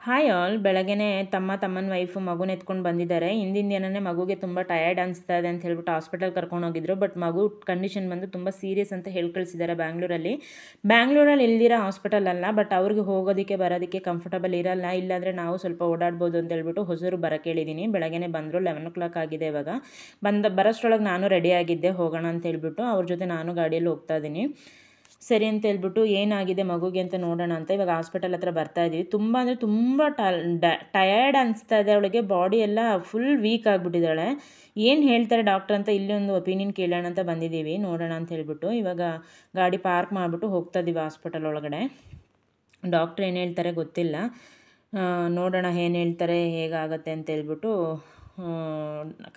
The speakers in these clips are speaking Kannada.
Hi all. ಬೆಳಗ್ಗೆನೇ ತಮ್ಮನ ವೈಫು ಮಗುನ ಎತ್ಕೊಂಡು ಬಂದಿದ್ದಾರೆ. ಹಿಂದಿನ ದಿನನೇ ಮಗುಗೆ ತುಂಬ ಟಯರ್ಡ್ ಅನಿಸ್ತಾ ಇದೆ ಅಂತ ಹೇಳ್ಬಿಟ್ಟು ಹಾಸ್ಪಿಟಲ್ ಕರ್ಕೊಂಡು ಹೋಗಿದ್ರು. ಬಟ್ ಮಗು ಕಂಡೀಷನ್ ಬಂದು ತುಂಬ ಸೀರಿಯಸ್ ಅಂತ ಹೇಳಿ ಕಳಿಸಿದ್ದಾರೆ ಬ್ಯಾಂಗ್ಳೂರಲ್ಲಿ ಇಲ್ದಿರೋ ಹಾಸ್ಪಿಟಲ್ ಅಲ್ಲ, ಬಟ್ ಅವ್ರಿಗೆ ಹೋಗೋದಕ್ಕೆ ಬರೋದಕ್ಕೆ ಕಂಫರ್ಟಬಲ್ ಇರಲ್ಲ. ಇಲ್ಲಾಂದರೆ ನಾವು ಸ್ವಲ್ಪ ಓಡಾಡ್ಬೋದು ಅಂತ ಹೇಳ್ಬಿಟ್ಟು ಹೊಸೂರು ಬರೋಕ್ಕೆ ಹೇಳಿದ್ದೀನಿ. ಬೆಳಗ್ಗೆನೇ ಬಂದರು, 11 o'clock ಆಗಿದೆ ಇವಾಗ. ಬರೋಷ್ಟರೊಳಗೆ ನಾನು ರೆಡಿ ಆಗಿದ್ದೆ ಹೋಗೋಣ ಅಂತ ಹೇಳ್ಬಿಟ್ಟು. ಅವ್ರ ಜೊತೆ ನಾನು ಗಾಡಿಯಲ್ಲಿ ಹೋಗ್ತಾ ಇದ್ದೀನಿ. ಸರಿ ಅಂತ ಹೇಳ್ಬಿಟ್ಟು ಏನಾಗಿದೆ ಮಗುಗೆ ಅಂತ ನೋಡೋಣ ಅಂತ ಇವಾಗ ಹಾಸ್ಪಿಟಲ್ ಹತ್ರ ಬರ್ತಾ ಇದ್ದೀವಿ. ತುಂಬ ಅಂದರೆ ತುಂಬ ಟಯರ್ಡ್ ಅನಿಸ್ತಾ ಇದೆ ಅವಳಿಗೆ. ಬಾಡಿ ಎಲ್ಲ ಫುಲ್ ವೀಕ್ ಆಗಿಬಿಟ್ಟಿದ್ದಾಳೆ. ಏನು ಹೇಳ್ತಾರೆ ಡಾಕ್ಟ್ರ್ ಅಂತ ಇಲ್ಲಿ ಒಂದು ಒಪಿನಿಯನ್ ಕೇಳೋಣ ಅಂತ ಬಂದಿದ್ದೀವಿ, ನೋಡೋಣ ಅಂತ ಹೇಳ್ಬಿಟ್ಟು. ಇವಾಗ ಗಾಡಿ ಪಾರ್ಕ್ ಮಾಡಿಬಿಟ್ಟು ಹೋಗ್ತಾ ಇದ್ದೀವಿ ಹಾಸ್ಪಿಟಲ್ ಒಳಗಡೆ. ಡಾಕ್ಟ್ರ್ ಏನು ಹೇಳ್ತಾರೆ ಗೊತ್ತಿಲ್ಲ, ನೋಡೋಣ ಏನು ಹೇಳ್ತಾರೆ ಹೇಗಾಗತ್ತೆ ಅಂತ ಹೇಳ್ಬಿಟ್ಟು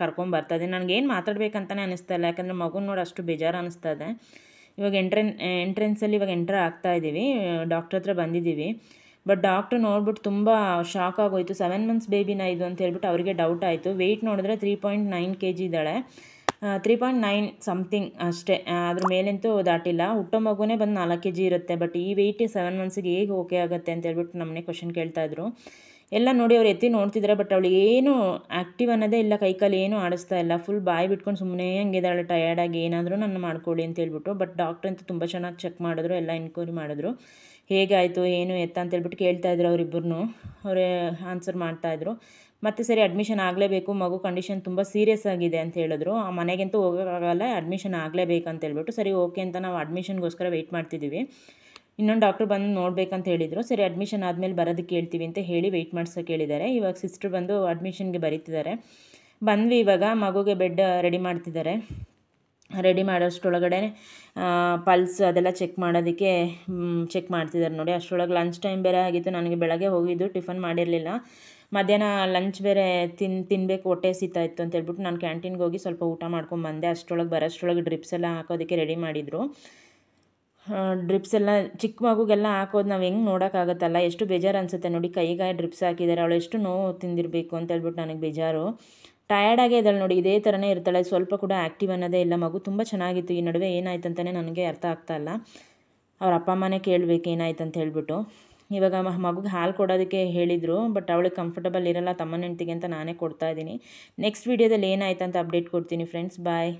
ಕರ್ಕೊಂಬರ್ತಾ ಇದ್ದೀನಿ. ನನಗೇನು ಮಾತಾಡಬೇಕಂತಲೇ ಅನ್ನಿಸ್ತಾ ಇಲ್ಲ, ಯಾಕಂದರೆ ಮಗುನ ನೋಡಿ ಅಷ್ಟು ಬೇಜಾರು ಅನ್ನಿಸ್ತಾ ಇದೆ. ಇವಾಗ ಎಂಟ್ರೆನ್ಸಲ್ಲಿ ಇವಾಗ ಎಂಟ್ರ್ ಆಗ್ತಾ ಇದ್ದೀವಿ, ಡಾಕ್ಟ್ರ್ ಹತ್ರ ಬಂದಿದ್ದೀವಿ. ಬಟ್ ಡಾಕ್ಟ್ರು ನೋಡ್ಬಿಟ್ಟು ತುಂಬ ಶಾಕ್ ಆಗೋಯ್ತು. 7 months ಬೇಬಿನ ಇದು ಅಂತ ಹೇಳ್ಬಿಟ್ಟು ಅವರಿಗೆ ಡೌಟ್ ಆಯಿತು. ವೆಯ್ಟ್ ನೋಡಿದ್ರೆ 3.9 kg ಇದ್ದಾಳೆ. 3.9 ಸಮಥಿಂಗ್ ಅಷ್ಟೇ, ಅದ್ರ ಮೇಲಂತೂ ದಾಟಿಲ್ಲ. ಹುಟ್ಟೋ ಮಗುನೇ ಬಂದು 4 kg ಇರುತ್ತೆ. ಬಟ್ ಈ ವೆಯ್ಟ್ 7 monthsಗೆ ಹೇಗೆ ಓಕೆ ಆಗುತ್ತೆ ಅಂತ ಹೇಳ್ಬಿಟ್ಟು ನಮ್ಮನೆ ಕ್ವಶನ್ ಕೇಳ್ತಾಯಿದ್ರು. ಎಲ್ಲ ನೋಡಿ ಅವ್ರು ಎತ್ತಿ ನೋಡ್ತಿದ್ದಾರೆ, ಬಟ್ ಅವಳು ಏನು ಆ್ಯಕ್ಟಿವ್ ಅನ್ನೋದೇ ಇಲ್ಲ, ಕೈಕಾಲು ಏನೂ ಆಡಿಸ್ತಾ ಇಲ್ಲ. ಫುಲ್ ಬಾಯಿ ಬಿಟ್ಕೊಂಡು ಸುಮ್ಮನೆ ಹಂಗಿದ್ದಾಳೆ ಟಯರ್ಡಾಗಿ. ಏನಾದರೂ ನನ್ನ ಮಾಡ್ಕೊಳ್ಳಿ ಅಂತ ಹೇಳ್ಬಿಟ್ಟು. ಬಟ್ ಡಾಕ್ಟ್ರ್ ಅಂತೂ ತುಂಬ ಚೆನ್ನಾಗಿ ಚೆಕ್ ಮಾಡಿದ್ರು, ಎಲ್ಲ ಎನ್ಕ್ವೈರಿ ಮಾಡಿದ್ರು. ಹೇಗಾಯಿತು ಏನು ಎತ್ತ ಅಂತ ಹೇಳ್ಬಿಟ್ಟು ಕೇಳ್ತಾಯಿದ್ರು ಅವರಿಬ್ಬರೂ. ಅವರೇ ಆನ್ಸರ್ ಮಾಡ್ತಾಯಿದ್ರು. ಮತ್ತು ಸರಿ ಅಡ್ಮಿಷನ್ ಆಗಲೇಬೇಕು, ಮಗು ಕಂಡೀಷನ್ ತುಂಬ ಸೀರಿಯಸ್ ಆಗಿದೆ ಅಂತ ಹೇಳಿದ್ರು. ಆ ಮನೆಗಂತೂ ಹೋಗೋಕ್ಕಾಗಲ್ಲ, ಅಡ್ಮಿಷನ್ ಆಗಲೇಬೇಕಂತ ಹೇಳ್ಬಿಟ್ಟು. ಸರಿ ಓಕೆ ಅಂತ ನಾವು ಅಡ್ಮಿಷನ್ಗೋಸ್ಕರ ವೆಯ್ಟ್ ಮಾಡ್ತಿದ್ದೀವಿ. ಇನ್ನೊಂದು ಡಾಕ್ಟ್ರು ಬಂದು ನೋಡಬೇಕಂತ ಹೇಳಿದರು. ಸರಿ ಅಡ್ಮಿಷನ್ ಆದಮೇಲೆ ಬರೋದಕ್ಕೆ ಹೇಳ್ತೀವಿ ಅಂತ ಹೇಳಿ ವೆಯ್ಟ್ ಮಾಡ್ಸೋಕ್ಕೆ ಹೇಳಿದ್ದಾರೆ. ಇವಾಗ ಸಿಸ್ಟ್ರು ಬಂದು ಅಡ್ಮಿಷನ್ಗೆ ಬರೀತಿದ್ದಾರೆ. ಬಂದ್ವಿ, ಇವಾಗ ಮಗುಗೆ ಬೆಡ್ ರೆಡಿ ಮಾಡ್ತಿದ್ದಾರೆ. ರೆಡಿ ಮಾಡೋಷ್ಟರೊಳಗಡೆ ಪಲ್ಸ್ ಅದೆಲ್ಲ ಚೆಕ್ ಮಾಡೋದಕ್ಕೆ ಚೆಕ್ ಮಾಡ್ತಿದ್ದಾರೆ ನೋಡಿ. ಅಷ್ಟರೊಳಗೆ ಲಂಚ್ ಟೈಮ್ ಬೇರೆ ಆಗಿತ್ತು. ನನಗೆ ಬೆಳಗ್ಗೆ ಹೋಗಿದ್ದು, ಟಿಫನ್ ಮಾಡಿರಲಿಲ್ಲ. ಮಧ್ಯಾಹ್ನ ಲಂಚ್ ಬೇರೆ ತಿನ್ನಬೇಕು, ಹೊಟ್ಟೆ ಹಸಿತಾ ಇತ್ತು ಅಂತ ಹೇಳ್ಬಿಟ್ಟು ನಾನು ಕ್ಯಾಂಟೀನ್ಗೆ ಹೋಗಿ ಸ್ವಲ್ಪ ಊಟ ಮಾಡ್ಕೊಂಬಂದೆ. ಬರೋಷ್ಟರೊಳಗೆ ಡ್ರಿಪ್ಸ್ ಎಲ್ಲ ಹಾಕೋದಕ್ಕೆ ರೆಡಿ ಮಾಡಿದರು. ಡ್ರಿಪ್ಸ್ ಎಲ್ಲ ಚಿಕ್ಕ ಮಗುಗೆಲ್ಲ ಹಾಕೋದು ನಾವು ಹೆಂಗೆ ನೋಡೋಕ್ಕಾಗತ್ತಲ್ಲ, ಎಷ್ಟು ಬೇಜಾರು ಅನಿಸುತ್ತೆ ನೋಡಿ. ಕೈಗೆ ಡ್ರಿಪ್ಸ್ ಹಾಕಿದ್ದಾರೆ, ಅವಳು ಎಷ್ಟು ನೋವು ತಿಂದಿರಬೇಕು ಅಂತ ಹೇಳ್ಬಿಟ್ಟು ನನಗೆ ಬೇಜಾರು. ಟಯರ್ಡಾಗೇ ಇದ್ದಾಳೆ ನೋಡಿ, ಇದೇ ಥರನೇ ಇರ್ತಾಳೆ, ಸ್ವಲ್ಪ ಕೂಡ ಆ್ಯಕ್ಟಿವ್ ಅನ್ನೋದೇ ಇಲ್ಲ. ಮಗು ತುಂಬ ಚೆನ್ನಾಗಿತ್ತು. ಈ ನಡುವೆ ಏನಾಯ್ತು ಅಂತಲೇ ನನಗೆ ಅರ್ಥ ಆಗ್ತಾಯಿಲ್ಲ. ಅವ್ರ ಅಪ್ಪ ಅಮ್ಮನೇ ಕೇಳಬೇಕು ಏನಾಯ್ತು ಅಂತ ಹೇಳ್ಬಿಟ್ಟು. ಇವಾಗ ಮಗುಗೆ ಹಾಲು ಕೊಡೋದಕ್ಕೆ ಹೇಳಿದರು, ಬಟ್ ಅವಳಿಗೆ ಕಂಫರ್ಟಬಲ್ ಇರಲ್ಲ ತಮ್ಮನ ಹೆಂಡ್ತಿಗೆ ಅಂತ ನಾನೇ ಕೊಡ್ತಾಯಿದ್ದೀನಿ. ನೆಕ್ಸ್ಟ್ ವೀಡಿಯೋದಲ್ಲಿ ಏನಾಯ್ತು ಅಂತ ಅಪ್ಡೇಟ್ ಕೊಡ್ತೀನಿ ಫ್ರೆಂಡ್ಸ್. ಬಾಯ್.